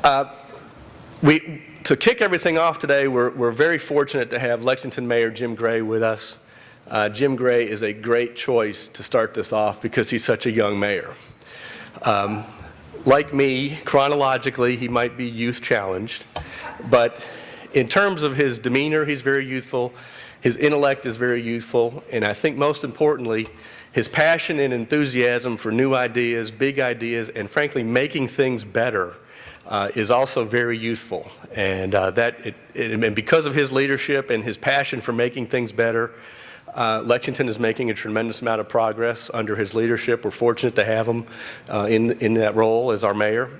To kick everything off today, we're very fortunate to have Lexington Mayor Jim Gray with us. Jim Gray is a great choice to start this off because he's such a young mayor. Like me, chronologically, he might be youth challenged, but in terms of his demeanor, he's very youthful. His intellect is very youthful, and I think most importantly, his passion and enthusiasm for new ideas, big ideas, and frankly, making things better is also very youthful. And and because of his leadership and his passion for making things better, Lexington is making a tremendous amount of progress under his leadership. We're fortunate to have him in that role as our mayor.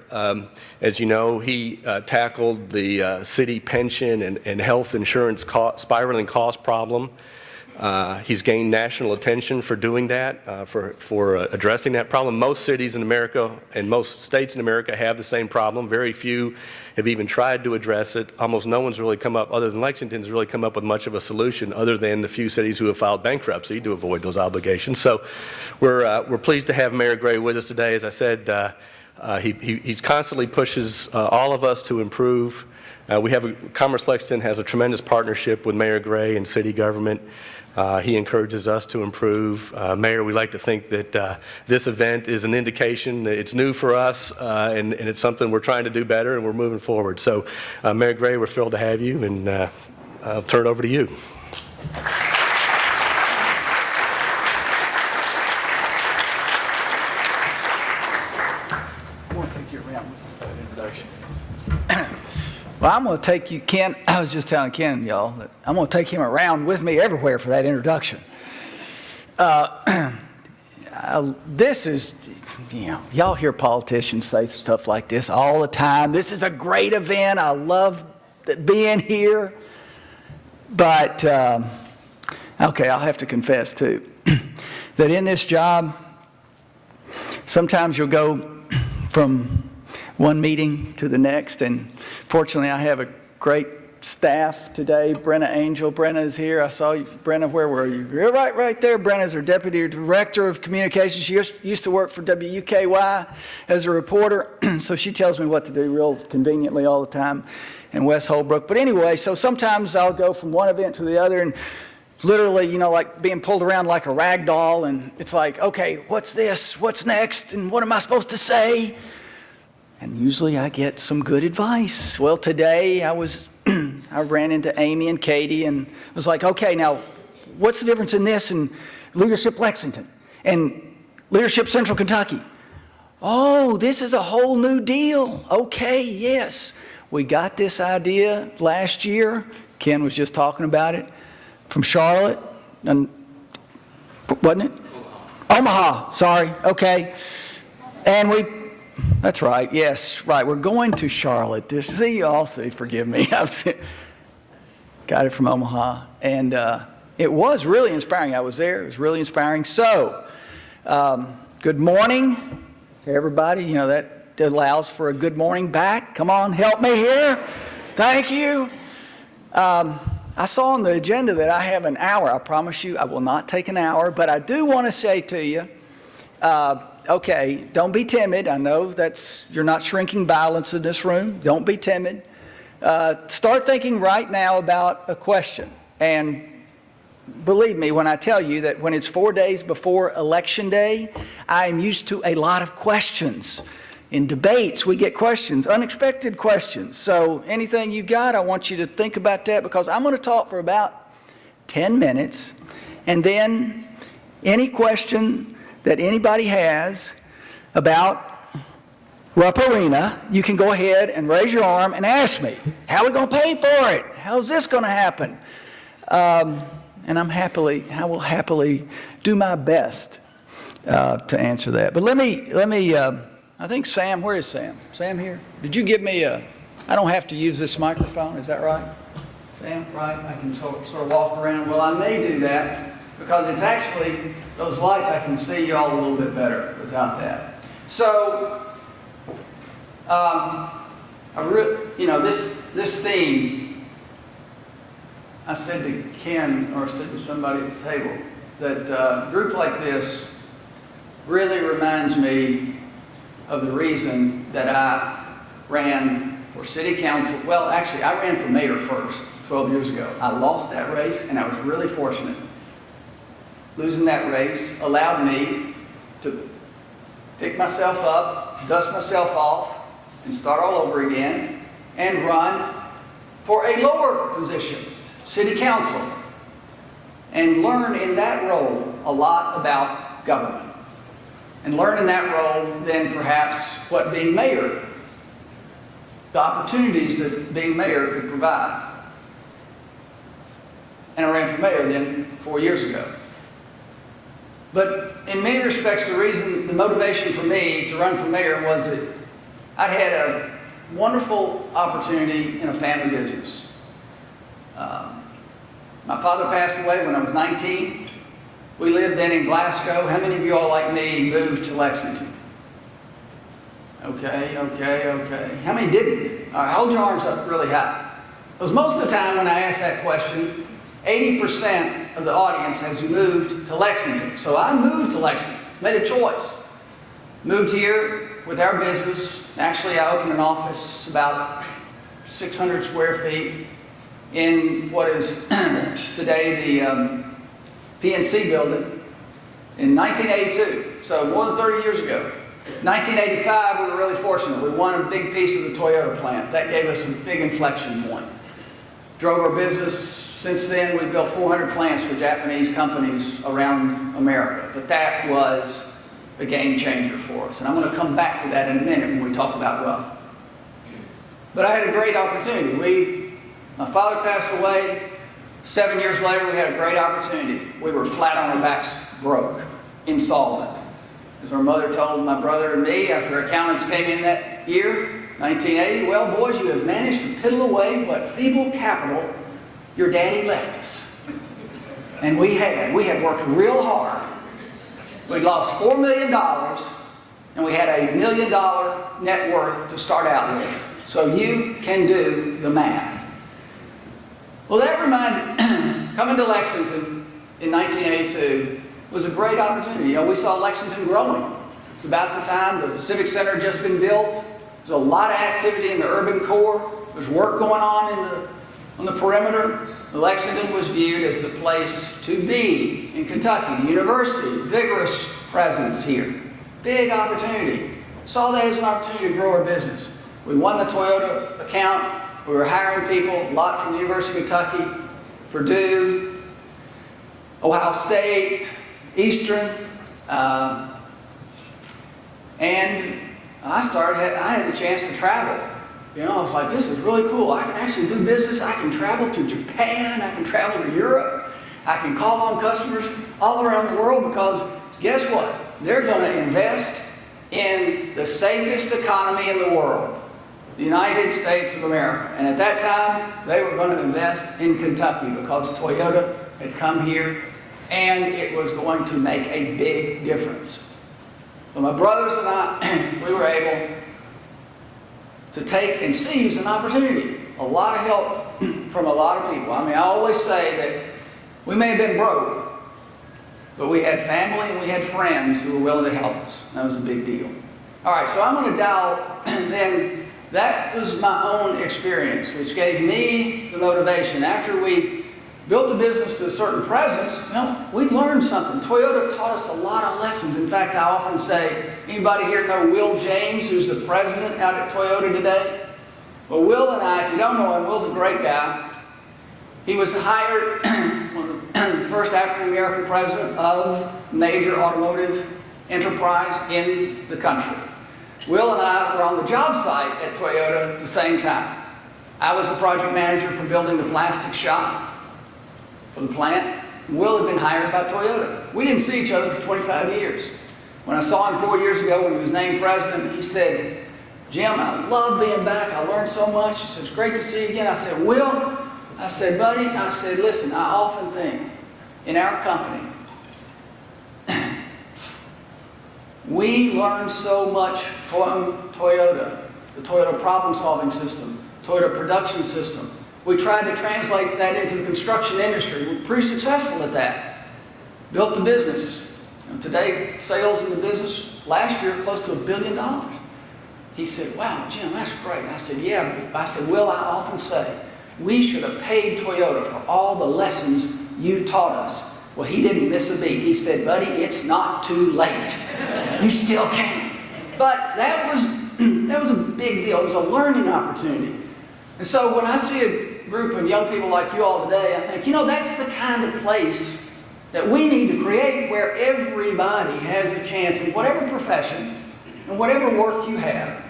As you know, he tackled the city pension and health insurance spiraling cost problem. He's gained national attention for doing that, for addressing that problem. Most cities in America and most states in America have the same problem. Very few have even tried to address it. Almost no one's really come up, other than Lexington, has really come up with much of a solution other than the few cities who have filed bankruptcy to avoid those obligations. So we're pleased to have Mayor Gray with us today. As I said, he's constantly pushes all of us to improve. Commerce Lexington has a tremendous partnership with Mayor Gray and city government. He encourages us to improve. Mayor, we like to think that this event is an indication that it's new for us and it's something we're trying to do better and we're moving forward. So, Mayor Gray, we're thrilled to have you, and I'll turn it over to you. Well, I'm going to take you, Ken, I was just telling Ken, y'all, that I'm going to take him around with me everywhere for that introduction. This is, y'all hear politicians say stuff like this all the time. This is a great event. I love being here. But, okay, I'll have to confess, too, that in this job, sometimes you'll go from one meeting to the next, and fortunately I have a great staff today. Brenna Angel, Brenna is here. I saw you. Brenna, where were you? You're right there. Brenna's our Deputy Director of Communications. She used to work for WKY as a reporter, so she tells me what to do real conveniently all the time in West Holbrook. But anyway, so sometimes I'll go from one event to the other, and literally, like being pulled around like a rag doll, and it's like, okay, what's this? What's next? And what am I supposed to say? And usually I get some good advice. Well, today I ran into Amy and Katie and was like, okay, now what's the difference in this and Leadership Lexington and Leadership Central Kentucky? Oh, this is a whole new deal. Okay, yes. We got this idea last year. Ken was just talking about it from Charlotte, and wasn't it? Omaha, sorry, okay. And that's right, yes, right. We're going to Charlotte. See, y'all, forgive me. Got it from Omaha. And it was really inspiring. I was there. It was really inspiring. So, good morning to everybody. That allows for a good morning back. Come on, help me here. Thank you. I saw on the agenda that I have an hour. I promise you I will not take an hour. But I do want to say to you, okay, don't be timid. I know you're not shrinking violence in this room. Don't be timid. Start thinking right now about a question. And believe me when I tell you that when it's 4 days before Election Day, I am used to a lot of questions. In debates, we get questions, unexpected questions. So anything you got, I want you to think about that, because I'm going to talk for about 10 minutes. And then any question that anybody has about Rupp Arena, you can go ahead and raise your arm and ask me, how are we going to pay for it? How's this going to happen? And I will happily do my best to answer that. But let me, I think Sam, where is Sam? Sam here? Did you give me I don't have to use this microphone, is that right? Sam, right? I can sort of walk around. Well, I may do that, because it's actually, those lights, I can see y'all a little bit better without that. So, this theme, I said to Ken, or said to somebody at the table, that a group like this really reminds me of the reason that I ran for city council. Well, actually, I ran for mayor first, 12 years ago. I lost that race, and I was really fortunate. Losing that race allowed me to pick myself up, dust myself off, and start all over again, and run for a lower position, city council, and learn in that role a lot about government. And learn in that role then perhaps what being mayor, the opportunities that being mayor could provide. And I ran for mayor then 4 years ago. But in many respects, the motivation for me to run for mayor was that I had a wonderful opportunity in a family business. My father passed away when I was 19. We lived then in Glasgow. How many of you all, like me, moved to Lexington? Okay. How many didn't? All right, hold your arms up really high. Because most of the time when I ask that question, 80% of the audience has moved to Lexington. So I moved to Lexington, made a choice. Moved here with our business. Actually, I opened an office about 600 square feet in what is today the PNC building in 1982. So more than 30 years ago. 1985, we were really fortunate. We won a big piece of the Toyota plant. That gave us a big inflection point. Drove our business. Since then, we've built 400 plants for Japanese companies around America. But that was a game changer for us. And I'm going to come back to that in a minute when we talk about wealth. But I had a great opportunity. My father passed away. 7 years later, we had a great opportunity. We were flat on our backs, broke, insolvent. As our mother told my brother and me after accountants came in that year, 1980, well, boys, you have managed to piddle away what feeble capital your daddy left us. And we had worked real hard. We'd lost $4 million, and we had a $1 million net worth to start out with. So you can do the math. Well, that reminded, coming to Lexington in 1982 was a great opportunity. You know, we saw Lexington growing. It was about the time the Civic Center had just been built. There's a lot of activity in the urban core. There's work going on the perimeter. Lexington was viewed as the place to be in Kentucky. The university, vigorous presence here. Big opportunity. Saw that as an opportunity to grow our business. We won the Toyota account. We were hiring people, a lot from the University of Kentucky, Purdue, Ohio State, Eastern, and I had the chance to travel. You know, I was like, this is really cool. I can actually do business. I can travel to Japan. I can travel to Europe. I can call on customers all around the world because guess what? They're going to invest in the safest economy in the world, the United States of America. And at that time, they were going to invest in Kentucky because Toyota had come here and it was going to make a big difference. So my brothers and I, we were able to take and seize an opportunity. A lot of help from a lot of people. I mean, I always say that we may have been broke, but we had family and we had friends who were willing to help us. That was a big deal. All right, so I'm going to dial then. That was my own experience, which gave me the motivation. After we built the business to a certain presence, you know, we learned something. Toyota taught us a lot of lessons. In fact, I often say, anybody here know Will James, who's the president out at Toyota today? Well, Will and I, if you don't know him, Will's a great guy. He was hired, the first African-American president of major automotive enterprise in the country. Will and I were on the job site at Toyota at the same time. I was the project manager for building the plastic shop for the plant. Will had been hired by Toyota. We didn't see each other for 25 years. When I saw him 4 years ago when he was named president, he said, Jim, I love being back. I learned so much. He said, it's great to see you again. I said, Will, I said, buddy, I said, listen, I often think in our company, we learned so much from Toyota, the Toyota problem-solving system, Toyota production system. We tried to translate that into the construction industry. We're pretty successful at that. Built the business. And today, sales in the business last year close to $1 billion. he said, wow, Jim, that's great. I said, yeah. I said, Will, I often say, we should have paid Toyota for all the lessons you taught us. Well, he didn't miss a beat. He said, buddy, it's not too late. You still can. But that was a big deal. It was a learning opportunity. And so when I see a group of young people like you all today, I think, that's the kind of place that we need to create where everybody has a chance in whatever profession and whatever work you have,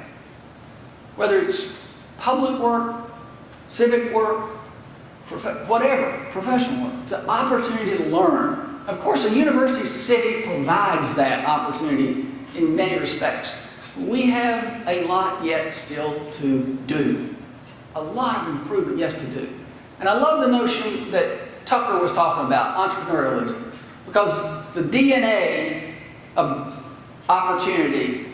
whether it's public work, civic work, whatever, professional work. It's an opportunity to learn. Of course, a university city provides that opportunity in many respects. We have a lot yet still to do. A lot of improvement yet to do. And I love the notion that Tucker was talking about, entrepreneurialism, because the DNA of opportunity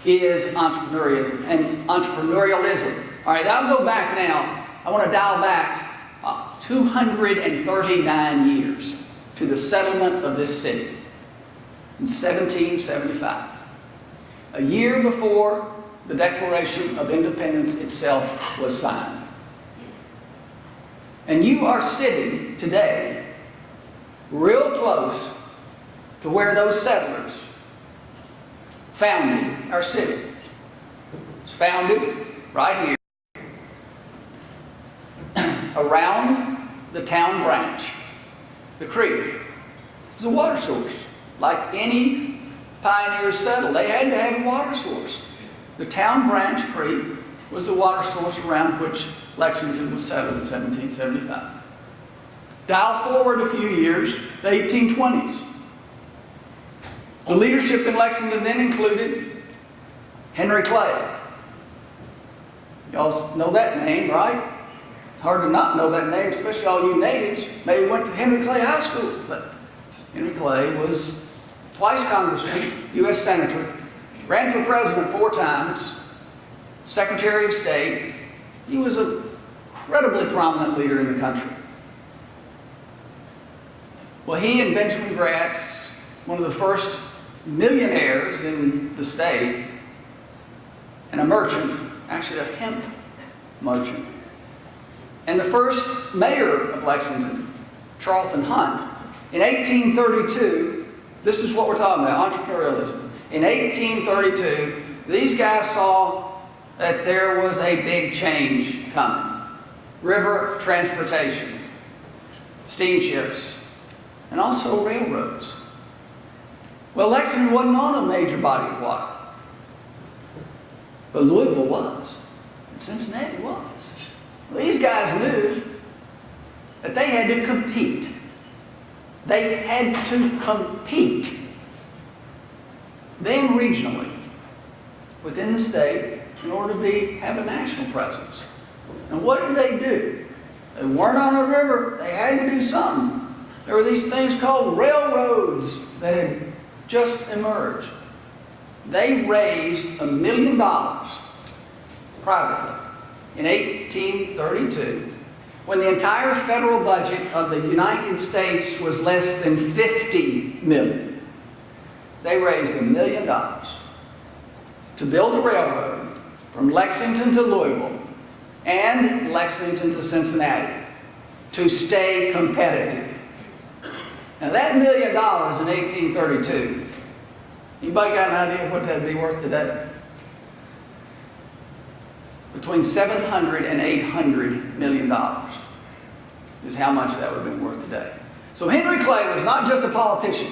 is entrepreneurialism and entrepreneurialism. All right, I'll go back now. I want to dial back 239 years to the settlement of this city in 1775. A year before the Declaration of Independence itself was signed. And you are sitting today real close to where those settlers founded our city. It's founded right here around the town branch. The creek is a water source. Like any pioneers settled, they had to have a water source. The town branch creek was the water source around which Lexington was settled in 1775. Dial forward a few years, the 1820s. The leadership in Lexington then included Henry Clay. Y'all know that name, right? It's hard to not know that name, especially all you natives. Maybe went to Henry Clay High School, but Henry Clay was twice congressman, U.S. senator, ran for president 4 times, Secretary of State. He was an incredibly prominent leader in the country. Well, he and Benjamin Gratz, one of the first millionaires in the state, and a merchant, actually a hemp merchant, and the first mayor of Lexington, Charlton Hunt, in 1832, this is what we're talking about, entrepreneurialism. In 1832, these guys saw that there was a big change coming. River transportation, steamships, and also railroads. Well, Lexington wasn't on a major body of water, but Louisville was, and Cincinnati was. Well, these guys knew that they had to compete. They had to compete, then regionally, within the state, in order to have a national presence. And what did they do? They weren't on a river. They had to do something. There were these things called railroads that had just emerged. They raised $1 million privately in 1832, when the entire federal budget of the United States was less than $50 million. They raised $1 million to build a railroad from Lexington to Louisville and Lexington to Cincinnati to stay competitive. Now that $1 million in 1832, anybody got an idea what that'd be worth today? Between $700 and $800 million is how much that would have been worth today. So Henry Clay was not just a politician.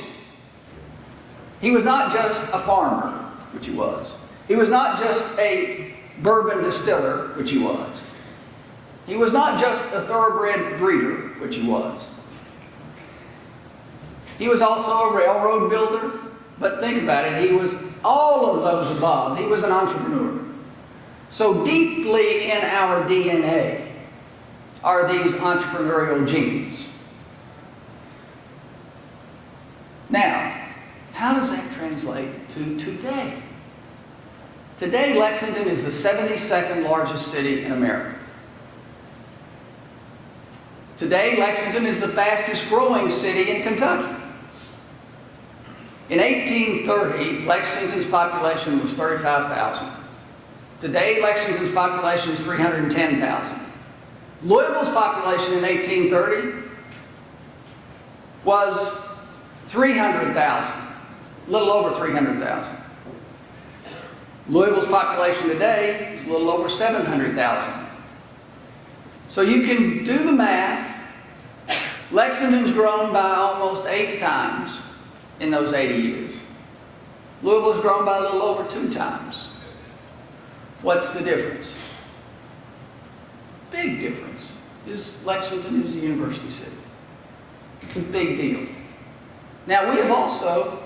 He was not just a farmer, which he was. He was not just a bourbon distiller, which he was. He was not just a thoroughbred breeder, which he was. He was also a railroad builder, but think about it, he was all of those above. He was an entrepreneur. So deeply in our DNA are these entrepreneurial genes. Now, how does that translate to today? Today, Lexington is the 72nd largest city in America. Today, Lexington is the fastest growing city in Kentucky. In 1830, Lexington's population was 35,000. Today, Lexington's population is 310,000. Louisville's population in 1830 was 300,000, a little over 300,000. Louisville's population today is a little over 700,000. So you can do the math. Lexington's grown by almost 8 times in those 80 years. Louisville's grown by a little over 2 times. What's the difference? Big difference is Lexington is a university city. It's a big deal. Now, we have also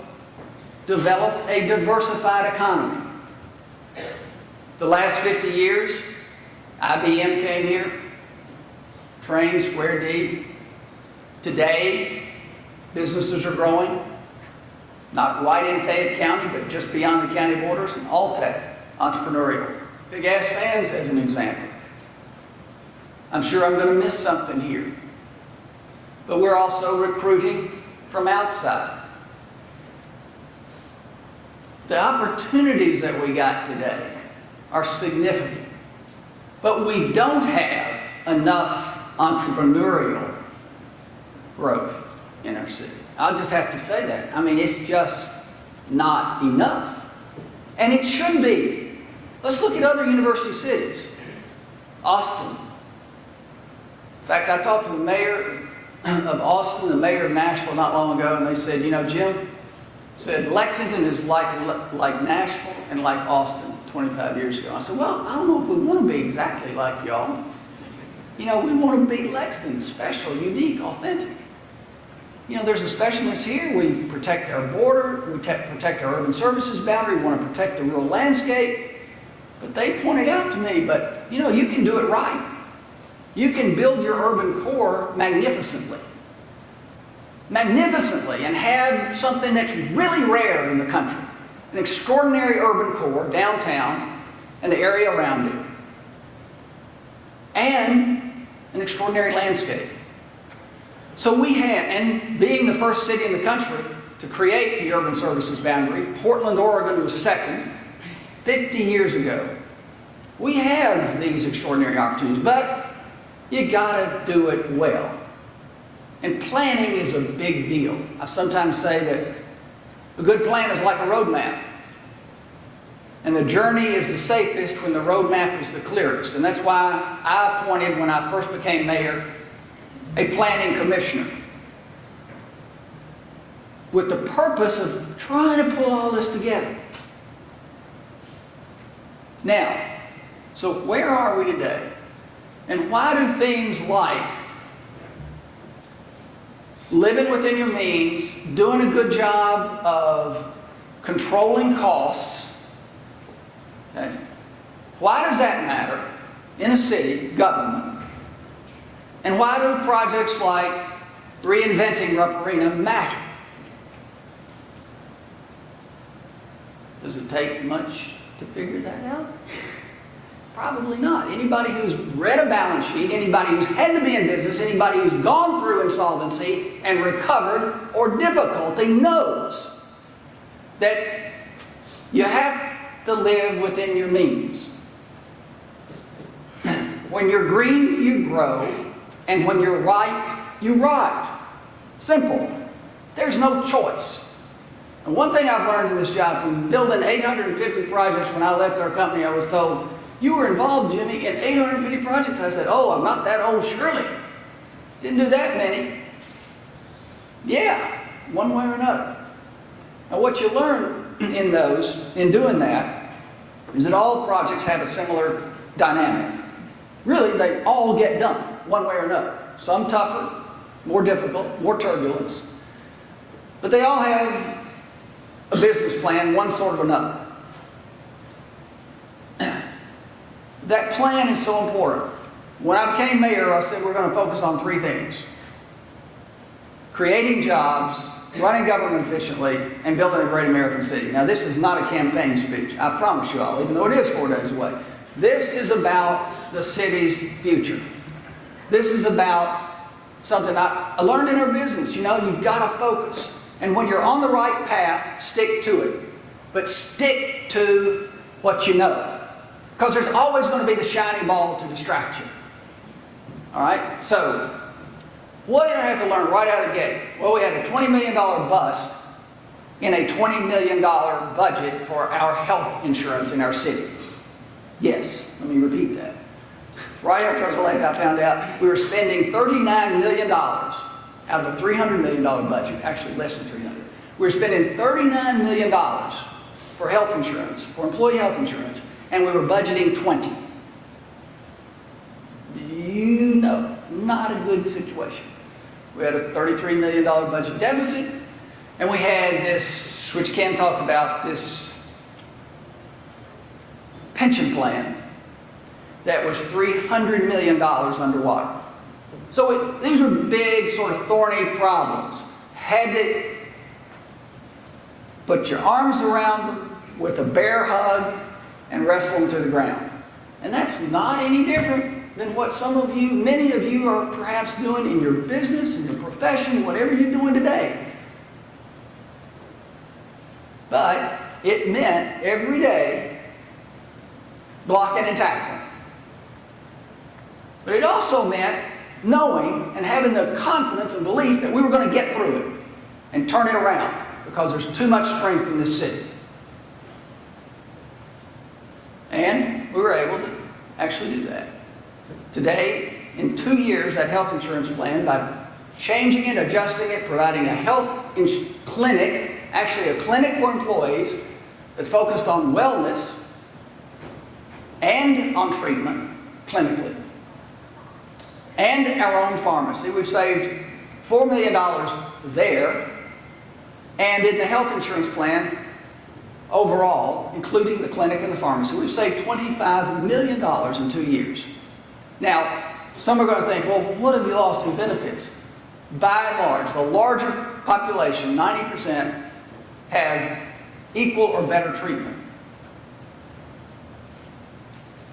developed a diversified economy. The last 50 years, IBM came here, trained Square D. Today, businesses are growing, not right in Fayette County, but just beyond the county borders, and all tech, entrepreneurial. Big Ass Fans as an example. I'm sure I'm going to miss something here. But we're also recruiting from outside. The opportunities that we got today are significant. But we don't have enough entrepreneurial growth in our city. I'll just have to say that. I mean, it's just not enough. And it should be. Let's look at other university cities. Austin. In fact, I talked to the mayor of Austin, the mayor of Nashville not long ago, and they said, you know, Jim, said Lexington is like Nashville and like Austin 25 years ago. I said, well, I don't know if we want to be exactly like y'all. You know, we want to be Lexington, special, unique, authentic. You know, there's a specialness here. We protect our border, we protect our urban services boundary, we want to protect the rural landscape. But they pointed out to me, but you know, you can do it right. You can build your urban core magnificently. Magnificently, and have something that's really rare in the country. An extraordinary urban core, downtown, and the area around it. And an extraordinary landscape. So we have, and being the first city in the country to create the urban services boundary, Portland, Oregon was second, 50 years ago. We have these extraordinary opportunities, but you gotta do it well. And planning is a big deal. I sometimes say that a good plan is like a road map. And the journey is the safest when the road map is the clearest. And that's why I appointed, when I first became mayor, a planning commissioner, with the purpose of trying to pull all this together. Now, so where are we today? And why do things like living within your means, doing a good job of controlling costs, okay, why does that matter in a city government? And why do projects like reinventing Rupp Arena matter? Does it take much to figure that out? Probably not. Anybody who's read a balance sheet, anybody who's had to be in business, anybody who's gone through insolvency and recovered or difficulty knows that you have to live within your means. When you're green, you grow, and when you're ripe, you ride. Simple. There's no choice. And one thing I've learned in this job, from building 850 projects when I left our company, I was told, you were involved, Jimmy, in 850 projects. I said, oh, I'm not that old, surely. Didn't do that many. Yeah, one way or another. Now what you learn in those, in doing that, is that all projects have a similar dynamic. Really, they all get done, one way or another. Some tougher, more difficult, more turbulence. But they all have a business plan, one sort of another. That plan is so important. When I became mayor, I said we're going to focus on 3 things. Creating jobs, running government efficiently, and building a great American city. Now, this is not a campaign speech, I promise you all, even though it is 4 days away. This is about the city's future. This is about something I learned in our business. You know, you've got to focus. And when you're on the right path, stick to it. But stick to what you know. Because there's always going to be the shiny ball to distract you. All right? So, what did I have to learn right out of the gate? Well, we had a $20 million bust in a $20 million budget for our health insurance in our city. Yes, let me repeat that. Right after I was elected, I found out we were spending $39 million out of a $300 million budget, actually less than 300. We were spending $39 million for health insurance, for employee health insurance, and we were budgeting 20. You know, not a good situation. We had a $33 million budget deficit, and we had this, which Ken talked about, this pension plan that was $300 million underwater. So these were big, sort of thorny problems. Had to put your arms around them with a bear hug and wrestle them to the ground. And that's not any different than what some of you, many of you are perhaps doing in your business, in your profession, whatever you're doing today. But it meant every day blocking and tackling. But it also meant knowing and having the confidence and belief that we were going to get through it and turn it around because there's too much strength in this city. And we were able to actually do that. Today, in 2 years, that health insurance plan, by changing it, adjusting it, providing a health clinic, actually a clinic for employees that's focused on wellness and on treatment clinically, and our own pharmacy. We've saved $4 million there, and in the health insurance plan, overall, including the clinic and the pharmacy, we've saved $25 million in 2 years. Now, some are going to think, well, what have you lost in benefits? By and large, the larger population, 90%, have equal or better treatment.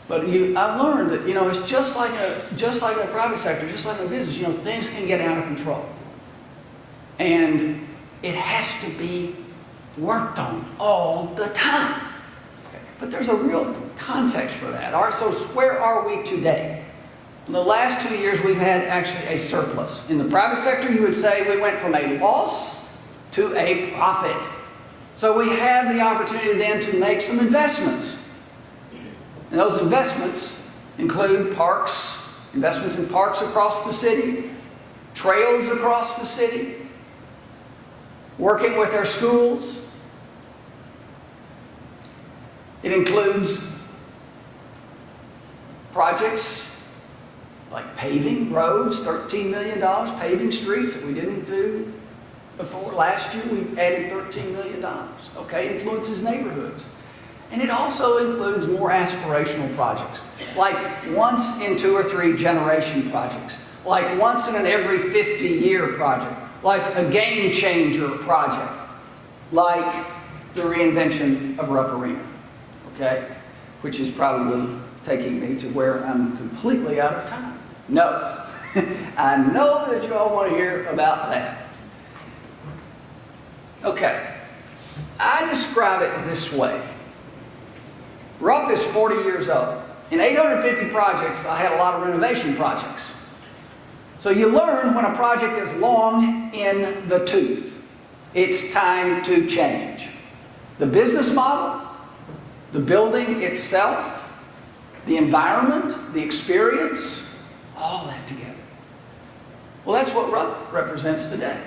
But I've learned that, it's just like a private sector, just like a business, things can get out of control. And it has to be worked on all the time. Okay. But there's a real context for that. All right, so where are we today? In the last 2 years, we've had actually a surplus. In the private sector, you would say we went from a loss to a profit. So we have the opportunity then to make some investments. And those investments include parks, investments in parks across the city, trails across the city, working with our schools. It includes projects like paving roads, $13 million, paving streets that we didn't do before. Last year we added $13 million. Okay, influences neighborhoods. And it also includes more aspirational projects, like once in 2 or 3 generation projects, like once in an every 50-year project, like a game changer project, like the reinvention of Rupp Arena, okay? Which is probably taking me to where I'm completely out of time. No, I know that you all want to hear about that. Okay, I describe it this way. Rupp is 40 years old. In 850 projects, I had a lot of renovation projects. So you learn when a project is long in the tooth, it's time to change. The business model, the building itself, the environment, the experience, all that together. Well, that's what Rupp represents today.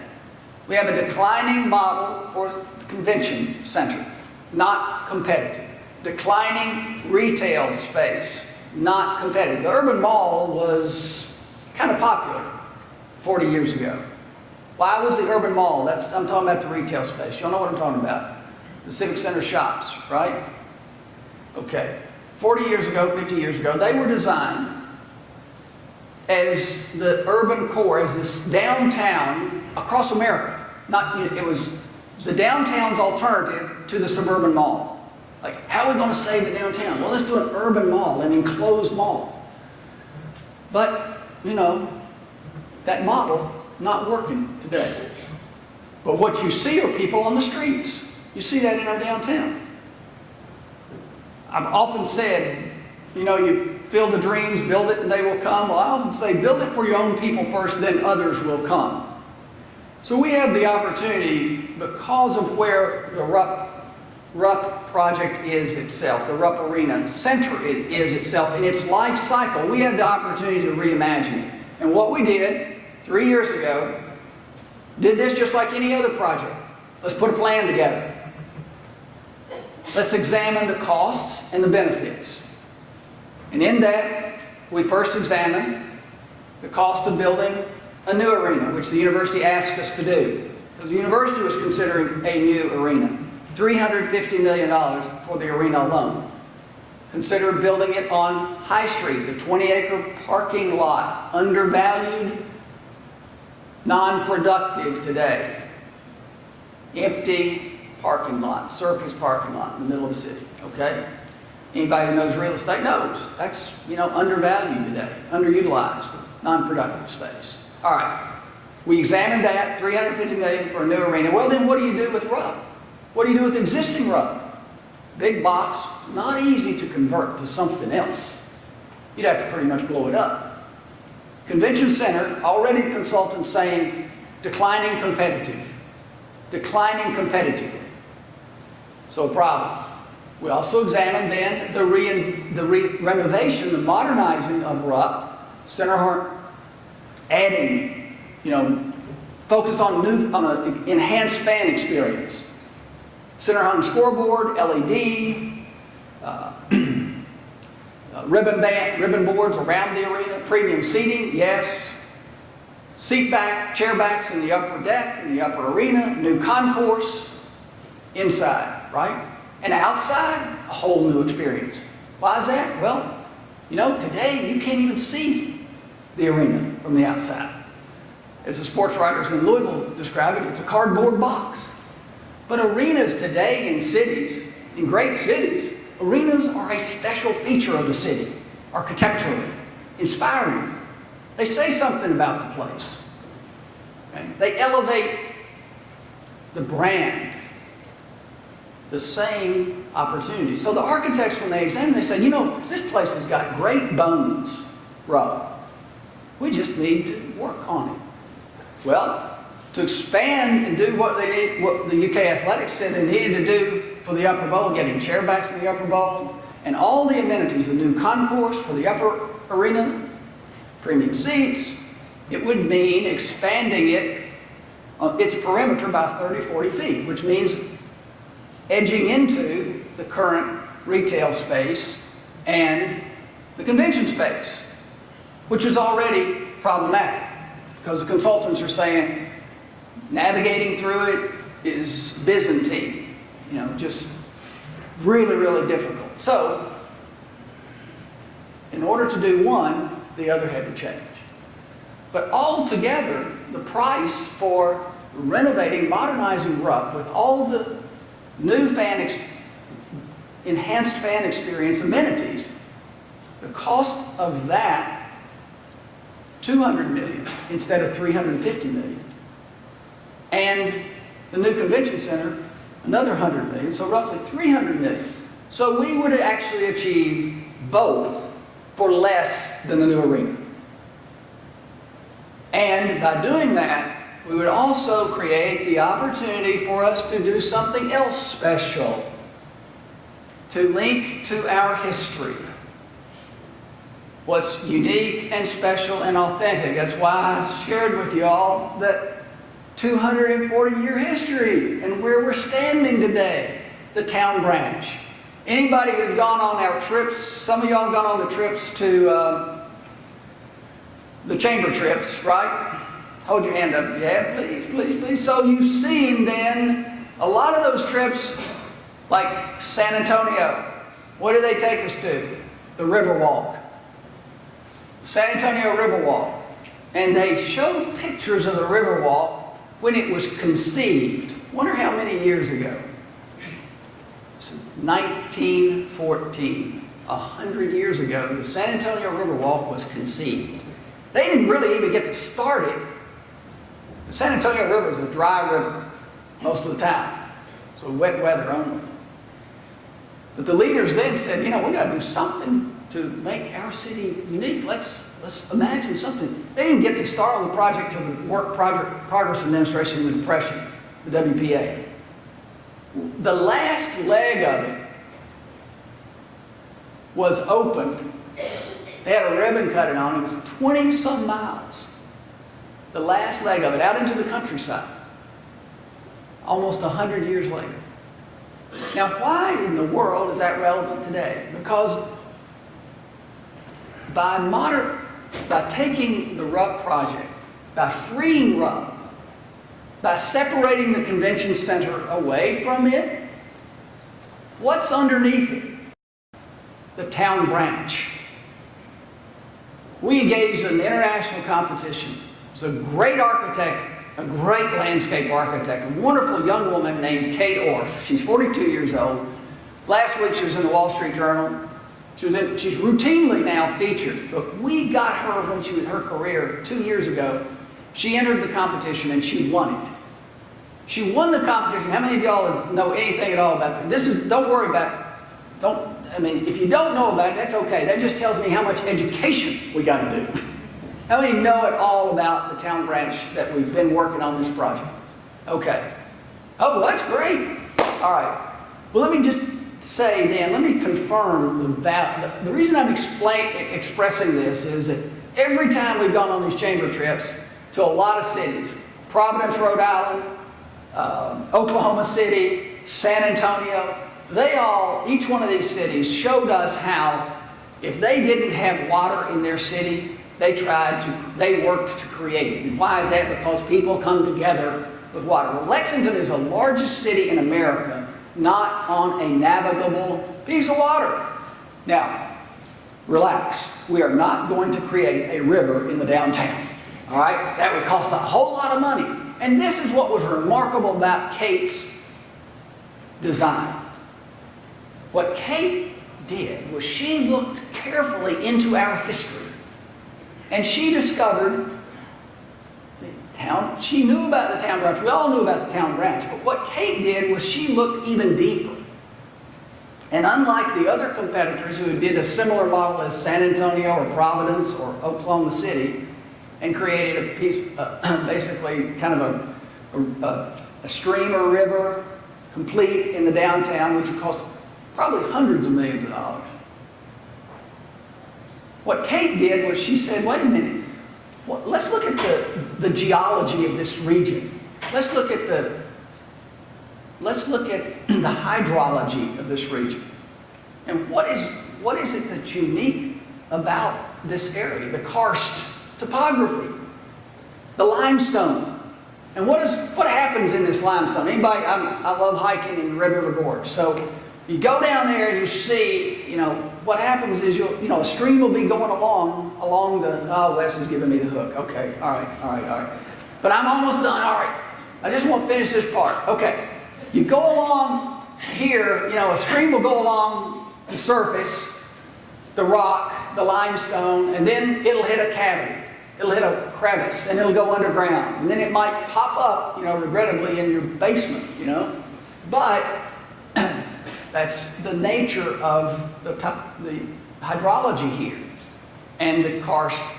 We have a declining model for the convention center, not competitive. Declining retail space, not competitive. The urban mall was kind of popular 40 years ago. Why was the urban mall? I'm talking about the retail space. You all know what I'm talking about. The Civic Center shops, right? Okay. 40 years ago, 50 years ago, they were designed as the urban core, as this downtown across America. It was the downtown's alternative to the suburban mall. Like, how are we going to save the downtown? Well, let's do an urban mall, an enclosed mall. But, that model not working today. But what you see are people on the streets. You see that in our downtown. I've often said You know, you field the dreams, build it and they will come. Well, I often say, build it for your own people first, then others will come. So we have the opportunity, because of where the Rupp project is itself, the Rupp Arena Center is itself, in its life cycle, we have the opportunity to reimagine it. And what we did 3 years ago, did this just like any other project. Let's put a plan together. Let's examine the costs and the benefits. And in that, we first examined the cost of building a new arena, which the university asked us to do. Because the university was considering a new arena. $350 million for the arena alone. Considered building it on High Street, the 20-acre parking lot, undervalued, non-productive today. Empty parking lot, surface parking lot in the middle of the city, okay? Anybody who knows real estate knows that's, undervalued today, underutilized, non-productive space. All right, we examined that, $350 million for a new arena. Well, then what do you do with Rupp? What do you do with existing Rupp? Big box, not easy to convert to something else. You'd have to pretty much blow it up. Convention Center, already consultants saying declining competitive. Declining competitively. So a problem. We also examined then the renovation, the modernizing of Rupp, Center adding, focus on an enhanced fan experience. Center hung scoreboard, LED, ribbon boards around the arena, premium seating, yes. Chair backs in the upper deck, in the upper arena, new concourse, inside, right? And outside, a whole new experience. Why is that? Well, today you can't even see the arena from the outside. As the sports writers in Louisville describe it, it's a cardboard box. But arenas today in cities, in great cities, arenas are a special feature of the city, architecturally, inspiring. They say something about the place. Okay? They elevate the brand, the same opportunity. So the architects, when they examine, they say, this place has got great bones, Rob. We just need to work on it. Well, to expand and do what the UK Athletics said they needed to do for the upper bowl, getting chairbacks in the upper bowl, and all the amenities, a new concourse for the upper arena, premium seats, it would mean expanding its perimeter by 30, 40 feet, which means edging into the current retail space and the convention space, which is already problematic because the consultants are saying navigating through it is Byzantine, just really, really difficult. So, in order to do one, the other had to change. But altogether, the price for renovating, modernizing Rupp with all the new enhanced fan experience amenities, the cost of that, $200 million instead of $350 million. And the new convention center, another $100 million, so roughly $300 million. So we would actually achieve both for less than the new arena. And by doing that, we would also create the opportunity for us to do something else special, to link to our history. What's unique and special and authentic. That's why I shared with you all that 240-year history and where we're standing today, the town branch. Anybody who's gone on our trips, some of y'all have gone on the trips to the chamber trips, right? Hold your hand up if you have, please, please, please. So you've seen then a lot of those trips, like San Antonio. What do they take us to? The Riverwalk. San Antonio Riverwalk. And they showed pictures of the Riverwalk when it was conceived. Wonder how many years ago? 1914. 100 years ago, the San Antonio Riverwalk was conceived. They didn't really even get to start it. The San Antonio River is a dry river most of the time, so wet weather only. But the leaders then said, we got to do something to make our city unique. Let's imagine something. They didn't get to start on the project till the Progress Administration in the Depression, the WPA. The last leg of it was opened. They had a ribbon cutting on it. It was 20-some miles. The last leg of it, out into the countryside. Almost 100 years later. Now, why in the world is that relevant today? Because by taking the Rupp project, by freeing Rupp, by separating the convention center away from it, what's underneath it? The town branch. We engaged in an international competition. It was a great architect, a great landscape architect, a wonderful young woman named Kate Orff. She's 42 years old. Last week she was in the Wall Street Journal. She's routinely now featured, but we got her when she was in her career 2 years ago. She entered the competition and she won it. She won the competition. How many of y'all know anything at all about this? Don't worry about it. If you don't know about it, that's okay. That just tells me how much education we got to do. How many know it all about the town branch that we've been working on this project? Okay. Oh, well, that's great. All right. Well, let me just say then, let me confirm the value. The reason I'm expressing this is that every time we've gone on these chamber trips to a lot of cities, Providence, Rhode Island, Oklahoma City, San Antonio, each one of these cities showed us how if they didn't have water in their city, they worked to create it. And why is that? Because people come together with water. Well, Lexington is the largest city in America not on a navigable piece of water. Now, relax. We are not going to create a river in the downtown. All right? That would cost a whole lot of money. And this is what was remarkable about Kate's design. What Kate did was she looked carefully into our history. And she discovered the town. She knew about the town branch. We all knew about the town branch. But what Kate did was she looked even deeper. And unlike the other competitors who did a similar model as San Antonio or Providence or Oklahoma City and created a piece, basically kind of a stream or river complete in the downtown, which would cost probably hundreds of millions of dollars. What Kate did was she said, wait a minute, let's look at the geology of this region. Let's look at the hydrology of this region. And what is it that's unique about this area? The karst topography, the limestone. And what happens in this limestone? Anybody, I love hiking in Red River Gorge. So you go down there and you see, what happens is a stream will be going along the, Wes is giving me the hook. Okay, all right. But I'm almost done, all right. I just want to finish this part. Okay, you go along here, a stream will go along the surface, the rock, the limestone, and then it'll hit a cavity. It'll hit a crevice, and it'll go underground. And then it might pop up, regrettably in your basement, But that's the nature of the hydrology here. And the karst,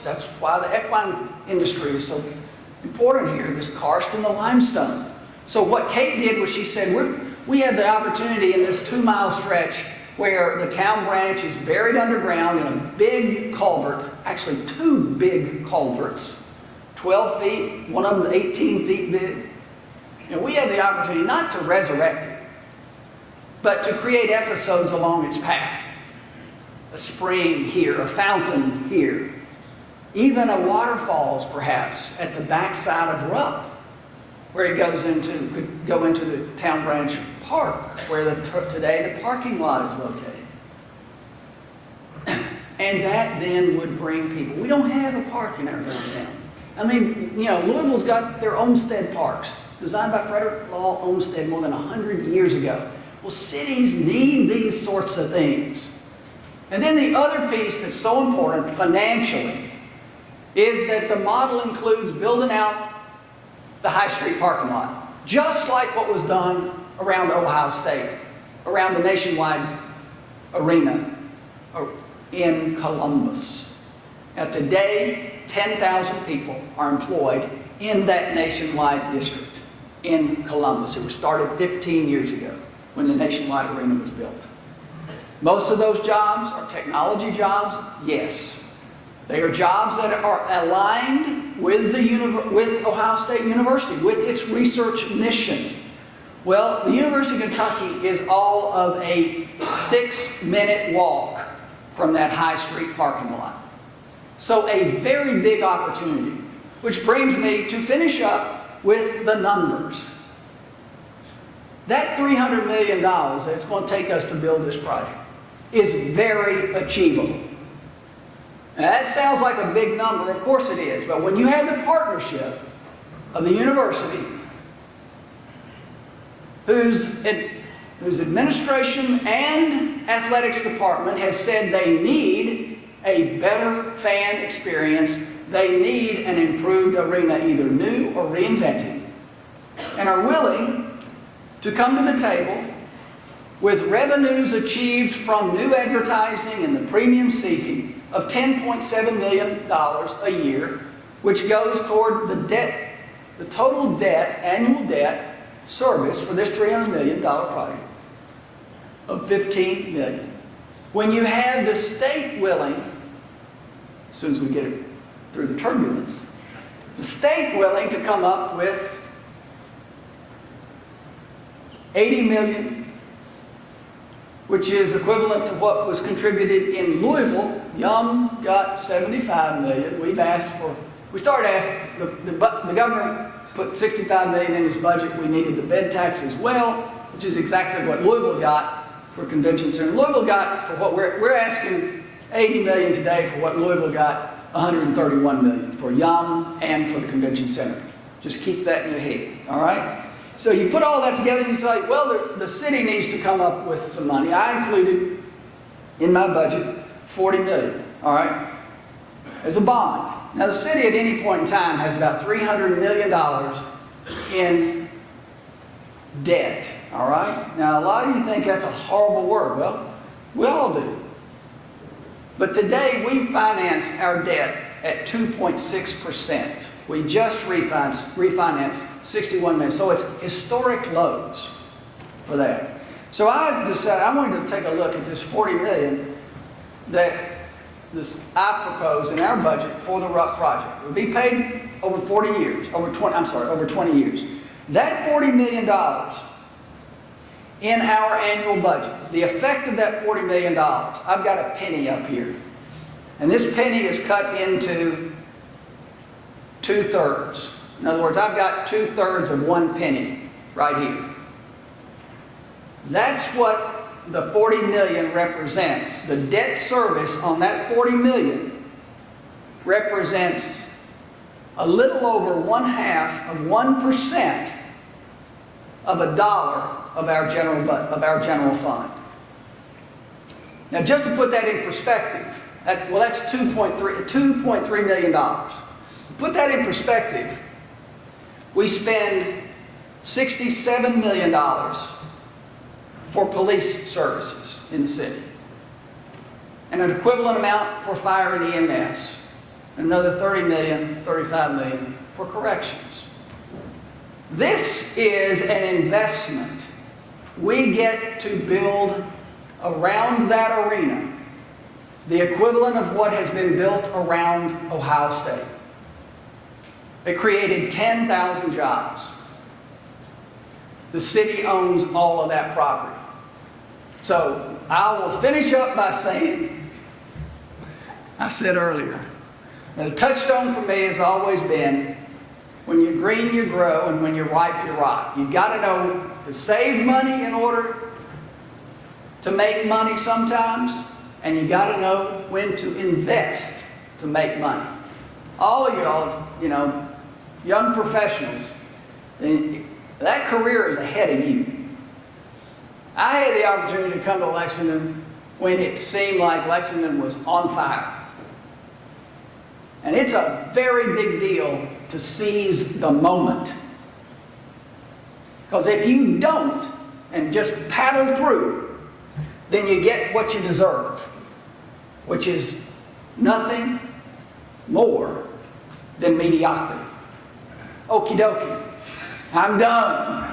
that's why the equine industry is so important here, this karst and the limestone. So what Kate did was she said, we have the opportunity in this 2-mile stretch where the town branch is buried underground in a big culvert, actually 2 big culverts, 12 feet, one of them 18 feet big. We have the opportunity not to resurrect it, but to create episodes along its path. A spring here, a fountain here, even a waterfalls perhaps at the backside of Rupp, where it could go into the town branch park, where today the parking lot is located. And that then would bring people. We don't have a park in our downtown. Louisville's got their Olmsted parks, designed by Frederick Law Olmsted more than 100 years ago. Well, cities need these sorts of things. And then the other piece that's so important financially is that the model includes building out the High Street parking lot, just like what was done around Ohio State, around the Nationwide Arena in Columbus. Now today, 10,000 people are employed in that nationwide district in Columbus. It was started 15 years ago when the nationwide arena was built. Most of those jobs are technology jobs, yes. They are jobs that are aligned with Ohio State University, with its research mission. Well, the University of Kentucky is all of a 6-minute walk from that High Street parking lot. So a very big opportunity, which brings me to finish up with the numbers. That $300 million that it's going to take us to build this project is very achievable. Now, that sounds like a big number, of course it is, but when you have the partnership of the university, whose administration and athletics department has said they need a better fan experience, they need an improved arena, either new or reinvented, and are willing to come to the table with revenues achieved from new advertising and the premium seating of $10.7 million a year, which goes toward the total debt, annual debt service for this $300 million project of $15 million. When you have the state willing, as soon as we get it through the turbulence, the state willing to come up with $80 million, which is equivalent to what was contributed in Louisville. Yum got $75 million. We started asking, the governor put $65 million in his budget. We needed the bed tax as well, which is exactly what Louisville got for convention center. Louisville got, for what we're asking $80 million today for what Louisville got, $131 million for Yum and for the convention center. Just keep that in your head, all right? So you put all that together and you say, well, the city needs to come up with some money. I included in my budget $40 million, all right, as a bond. Now the city at any point in time has about $300 million in debt, all right? Now a lot of you think that's a horrible word. Well, we all do. But today we finance our debt at 2.6%. We just refinanced 61 million. So it's historic lows for that. So I decided I wanted to take a look at this 40 million that I proposed in our budget for the RUP project. It would be paid over 40 years, over 20 years. That $40 million in our annual budget, the effect of that $40 million, I've got a penny up here. And this penny is cut into 2/3. In other words, I've got 2/3 of 1 penny right here. That's what the 40 million represents. The debt service on that 40 million represents a little over 1/2 of 1% of $1 of our general fund. Now, just to put that in perspective, that's $2.3 million. To put that in perspective, we spend $67 million for police services in the city, and an equivalent amount for fire and EMS, and another $30 million, $35 million for corrections. This is an investment. We get to build around that arena the equivalent of what has been built around Ohio State. It created 10,000 jobs. The city owns all of that property. So I will finish up by saying, I said earlier, that a touchstone for me has always been, when you're green, you grow, and when you're ripe, you rot. You've got to know to save money in order to make money sometimes, and you got to know when to invest to make money. All of y'all, young professionals, that career is ahead of you. I had the opportunity to come to Lexington when it seemed like Lexington was on fire. And it's a very big deal to seize the moment. Because if you don't, and just paddle through, then you get what you deserve. which is nothing more than mediocrity. Okie dokie, I'm done.